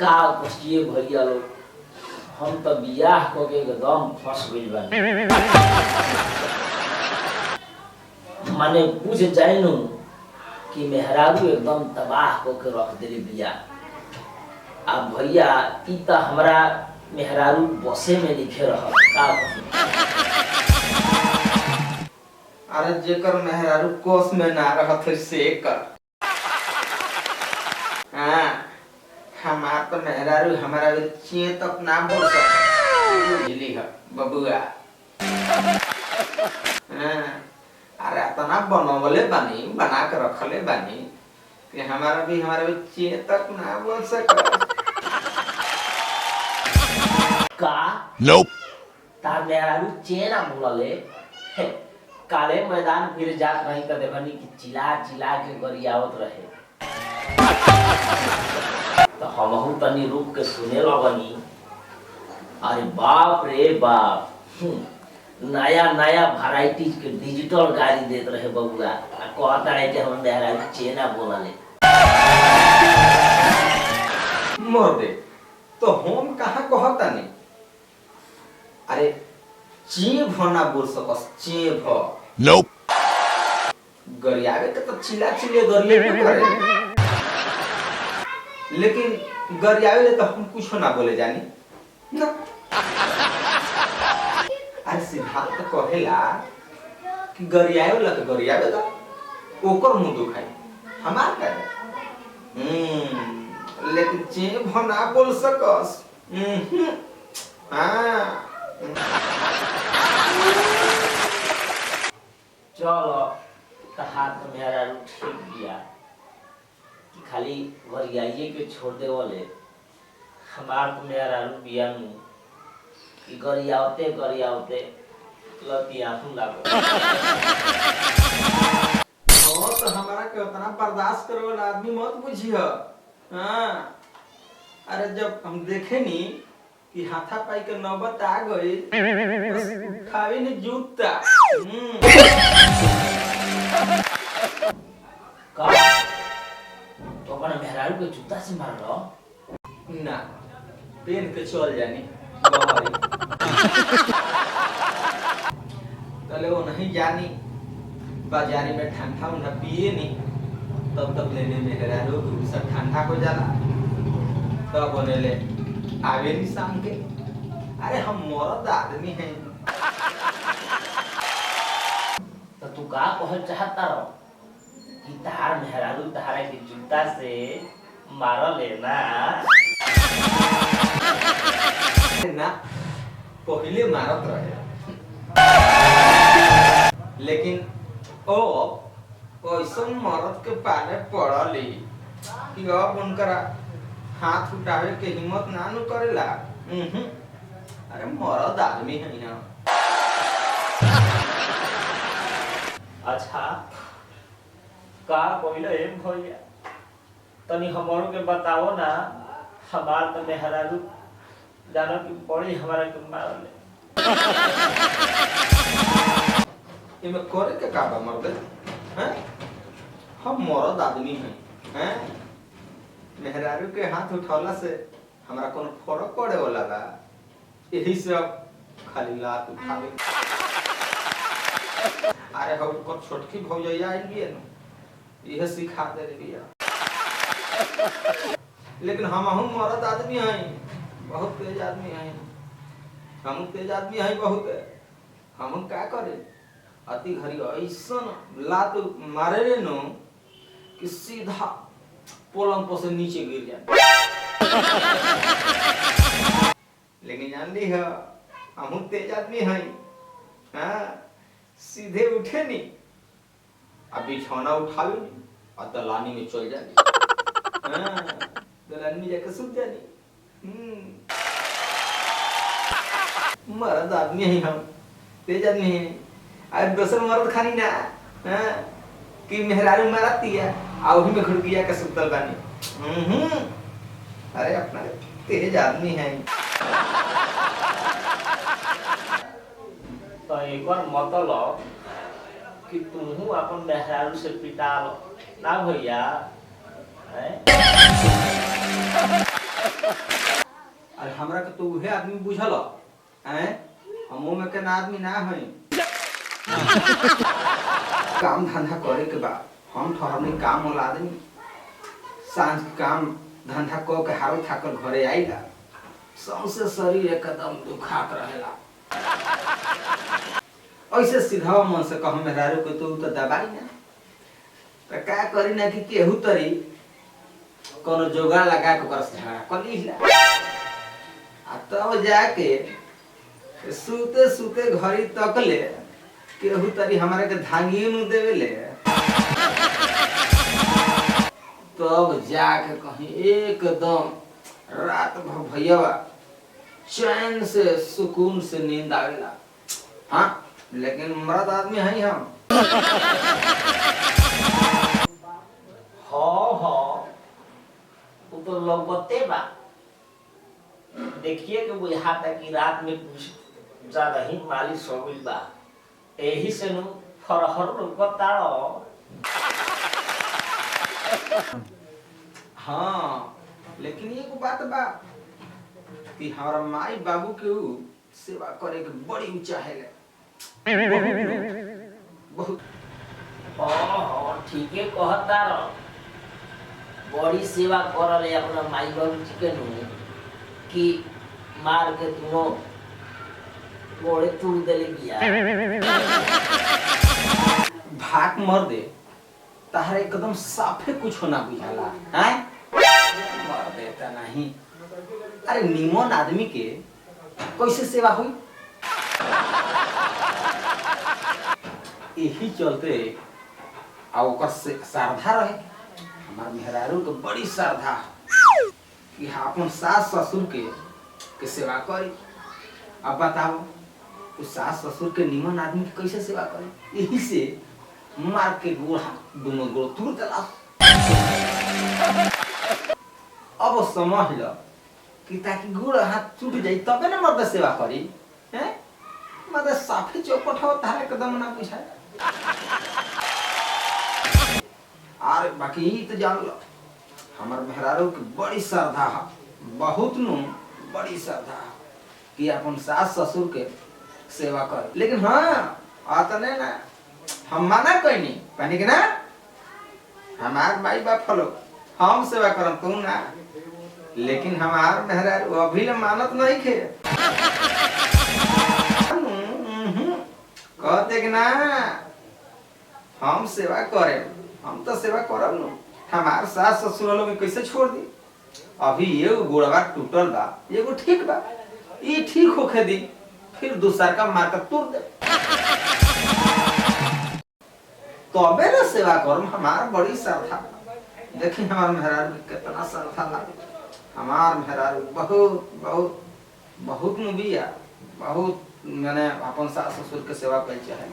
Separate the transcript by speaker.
Speaker 1: का कहिए भैया लोग, हम तो बियाह को के एकदम फंस गइल बानी। माने पूछ जाइनु कि मेहरारू एकदम तबाह को के रख देली बिया। आ भैया ई त हमरा मेहरारू बसे में लिखे रह का कही।
Speaker 2: अरे जेकर मेहरारू कोस में ना रहत है से कर। हाँ हमार तो मेहरारू हमारा चे तक ना बोल सकता बुझली है बबुआ। हाँ अरे इतना बनवले बानी बना के रखले बानी कि हमारा भी चे तक ना बोल सका।
Speaker 1: का
Speaker 3: Nope.
Speaker 1: तार मेहरारू चेना बोलले काले मैदान फिर जात रही त देखनी कि चिल्ला चिल्ला के गरियावत रहे। तो हमहू तनी रुक के सुने लगनी। अरे बाप रे बाप, नया नया वैरायटीज के डिजिटल गाड़ी देत रहे बबुआ। आ कहता है कि हम मेहरारू चेना बोलले।
Speaker 2: मोर दे तो हम कहाँ कहता नहीं। अरे चेभ ना बोल सकस चेभ।
Speaker 3: Nope.
Speaker 2: गरियावे के तो चिल्ला चिल्ले गरियावे करे, लेकिन गरियावे ले तो हम कुछ ना बोले जानी ना। अरे सिद्धार्थ तो कहेला कि गरियावे ला तो गरियावे ला ओकर मुंह दुखाई हमार करे। लेकिन चेभ ना बोल सकस। हाँ
Speaker 1: चलो कहा तो मेहरारू ठीक दिया कि खाली गरियाइए के छोड़ दे वाले। हमार तो मेहरारू बिया नु कि गरियावते गरियावते लती आंसू लागो।
Speaker 2: और तो हमारा के उतना बर्दाश्त करे वाला आदमी मत बुझियो। हाँ अरे जब हम देखे नी कि हाथापाई के नौबत आ गई खावे ने जूता।
Speaker 1: का तो अपना मेहरारू के जूता से मारलो
Speaker 2: ना पेन के चल जानी बहरी। तले वो नहीं जानी बाजारी में ठंडा उन्हा पिए नी तब तक लेने मेहरारू सब ठंडा हो जाला तब होने ले आवे नी शाम के। अरे हम मरद आदमी हैं।
Speaker 1: तो तू का कहल चाहता रहो कि तार मेहरारू तारा के जूता से मारले ना।
Speaker 2: ना पहले मारत रहे, लेकिन ओ ऐसा मरद के पाले पड़ली कि अब उनकरा हाथ उठावे के हिम्मत ना नु करेला। अरे मरद आदमी है यहाँ।
Speaker 1: अच्छा का कहले भैया तनी हमरो के बताओ ना। हमार तो मेहरारू जानो कि बड़ी हमारा के मारले।
Speaker 2: इमे करे के का बा मर्द हैं। हम मरद आदमी हैं हैं। मेहरारू के हाथ उठौला से हमरा कोनो फर्क पड़े वाला बा। यही से अब खाली लात उठावे। अरे हम को छोटकी भौजैया आई बिया न यह सिखा दे रे बिया। लेकिन हम मरद आदमी हैं, बहुत तेज आदमी हैं। हम तेज आदमी हैं बहुत। हम का करे अति घड़ी ऐसा लात मारे रे नो कि सीधा पलंग पर से नीचे गिर जाए। लेकिन जान ली है हम तेज आदमी हैं। हाँ सीधे उठे नहीं अब बिछौना उठा ली और दलानी में चल जानी। हाँ दलानी में जाकर सुत जानी। मर्द आदमी हैं हम, तेज आदमी हैं। अरे दूसरे मर्द खानी ना हाँ कि मेहरारू मारती है आ वही में घुड़किया के सुतल बानी। अरे अपना तेज आदमी हैं।
Speaker 1: तो एक बार मतलब कि तुम अपन मेहरारू से पिटा लो ना भैया।
Speaker 2: तो उहे आदमी बुझल हैं हमो में के ना आदमी ना है काम धंधा करे के बाद हम ठहरनी काम वाला आदमी सांझ काम धंधा क के हारो थाकल घरे आइला सौंसे शरीर एकदम दुखात रहेला ऐसे सीधा मन से कह मेहरारू के तो दबाई ना तो का करी ना कि केहू तरी कोनो जोगाड़ लगा के ओकर झगड़ा कर लीला आ तब जाके सूते सूते घड़ी तकले केहू तरी हमारे के धांगियो न देवेले तब जाके कहीं एकदम रात भर भैया चैन से सुकून से नींद आवेला। हाँ लेकिन मर्द आदमी है हम।
Speaker 1: हाँ वो तो लगते बा देखिए कि बुझाता कि रात में कुछ ज्यादा ही मालिश हो गई बा यही से नु फरहर रुकता
Speaker 2: हाँ लेकिन एक बात बा कि हमारा माई बाबू के ऊ सेवा करे के बड़ी चाहेले बहुत।
Speaker 1: हाँ ठीक है कहता बड़ी सेवा करले अपना माई बाबू जी के नु कि मार के तुनो मोड़े तूड़ देले बिया
Speaker 2: भाग मर दे ताहरा एकदम साफे कुछ होना बुझाला हैं मर देता नहीं। अरे निमन आदमी के कैसे सेवा हुई यही चलते आ ओकर से श्रद्धा रहे हमार मेहरारू के बड़ी श्रद्धा कि अपन सास ससुर के सेवा करी। अब बताओ तो सास ससुर के निमन आदमी के कैसे सेवा करे यही से मार के गोड़ा दोनों गोड़ तोड़ देला। अब समझ लो कि ताकि गोड़ हाथ टूट जाई तबे ना मर्द सेवा करी हैं मर्द साफे चौपट हो तारे कदम ना पूछाए। अरे बाकी तो जान लो हमार मेहरारू की बड़ी श्रद्धा है बहुत नु बड़ी श्रद्धा है कि अपन सास ससुर के सेवा कर। लेकिन हाँ आता नहीं ना हम माना कोई नहीं कहने के ना हमार माई बाप फलो हम सेवा करम तू ना लेकिन हमार मेहरारू अभी ले मानत नहीं खे कहते कि ना हम सेवा करे हम तो सेवा करब नु हमार सास ससुर लोग कैसे छोड़ दी। अभी एगो गोड़वा टूटल बा एगो ठीक बा ई ठीक होके दी फिर दूसर का मार कर तोड़ दे तबे ना सेवा करम। हमार बड़ी श्रद्धा देखी हमार मेहरारू कितना श्रद्धा लागे हमार मेहरारू बहुत बहुत बहुत मुबिया बहुत मैंने अपन सास ससुर के सेवा कर चाहे।